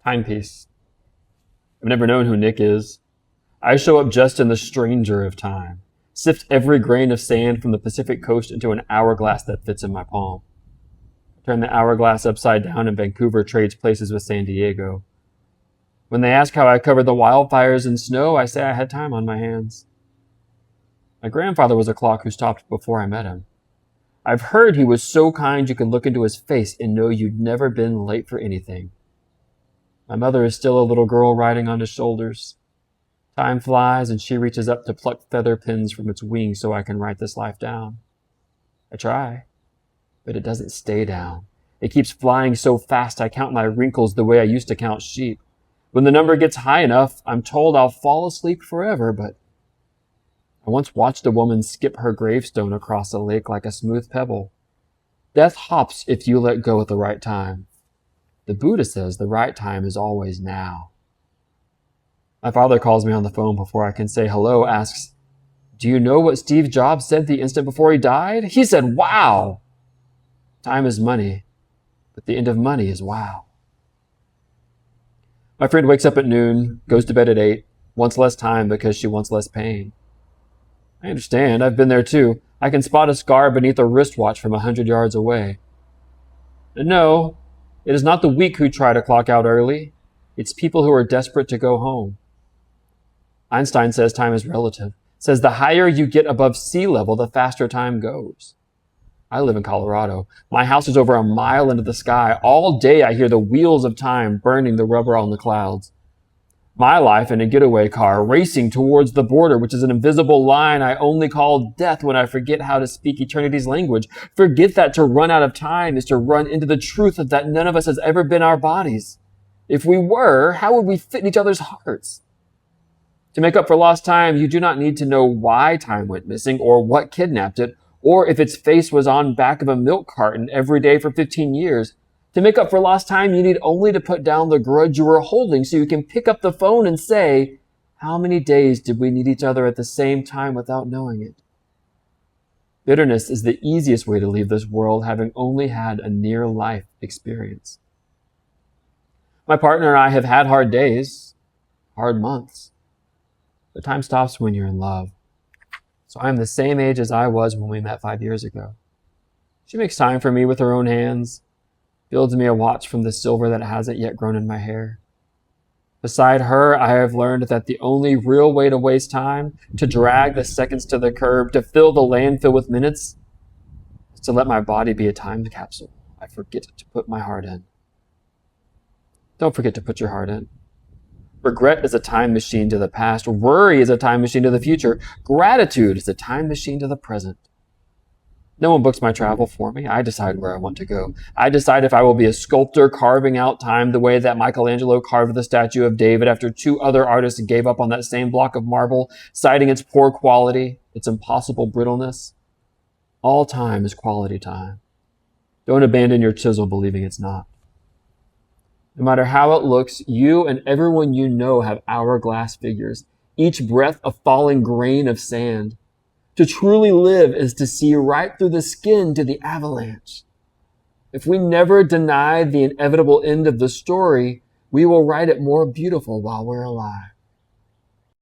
Timepiece. I've never known who Nick is. I show up just in the stranger of time, sift every grain of sand from the Pacific coast into an hourglass that fits in my palm. I turn the hourglass upside down and Vancouver trades places with San Diego. When they ask how I covered the wildfires and snow, I say I had time on my hands. My grandfather was a clock who stopped before I met him. I've heard he was so kind you could look into his face and know you'd never been late for anything. My mother is still a little girl riding on his shoulders. Time flies and she reaches up to pluck feather pins from its wings so I can write this life down. I try, but it doesn't stay down. It keeps flying so fast I count my wrinkles the way I used to count sheep. When the number gets high enough, I'm told I'll fall asleep forever, but I once watched a woman skip her gravestone across a lake like a smooth pebble. Death hops if you let go at the right time. The Buddha says the right time is always now. My father calls me on the phone before I can say hello, asks, "Do you know what Steve Jobs said the instant before he died?" He said, "Wow!" Time is money, but the end of money is wow. My friend wakes up at noon, goes to bed at 8, wants less time because she wants less pain. I understand. I've been there too. I can spot a scar beneath a wristwatch from 100 yards away. And no, it is not the weak who try to clock out early. It's people who are desperate to go home. Einstein says time is relative. Says the higher you get above sea level, the faster time goes. I live in Colorado. My house is over a mile into the sky. All day I hear the wheels of time burning the rubber on the clouds. My life in a getaway car, racing towards the border, which is an invisible line I only call death when I forget how to speak eternity's language. Forget that to run out of time is to run into the truth of that none of us has ever been our bodies. If we were, how would we fit in each other's hearts? To make up for lost time, you do not need to know why time went missing or what kidnapped it, or if its face was on back of a milk carton every day for 15 years. To make up for lost time, you need only to put down the grudge you were holding so you can pick up the phone and say, how many days did we need each other at the same time without knowing it? Bitterness is the easiest way to leave this world, having only had a near-life experience. My partner and I have had hard days, hard months, but time stops when you're in love. So I'm the same age as I was when we met 5 years ago. She makes time for me with her own hands, builds me a watch from the silver that hasn't yet grown in my hair. Beside her, I have learned that the only real way to waste time, to drag the seconds to the curb, to fill the landfill with minutes, is to let my body be a time capsule I forget to put my heart in. Don't forget to put your heart in. Regret is a time machine to the past. Worry is a time machine to the future. Gratitude is a time machine to the present. No one books my travel for me. I decide where I want to go. I decide if I will be a sculptor carving out time the way that Michelangelo carved the statue of David after 2 other artists gave up on that same block of marble, citing its poor quality, its impossible brittleness. All time is quality time. Don't abandon your chisel believing it's not. No matter how it looks, you and everyone you know have hourglass figures, each breath a falling grain of sand. To truly live is to see right through the skin to the avalanche. If we never deny the inevitable end of the story, we will write it more beautiful while we're alive.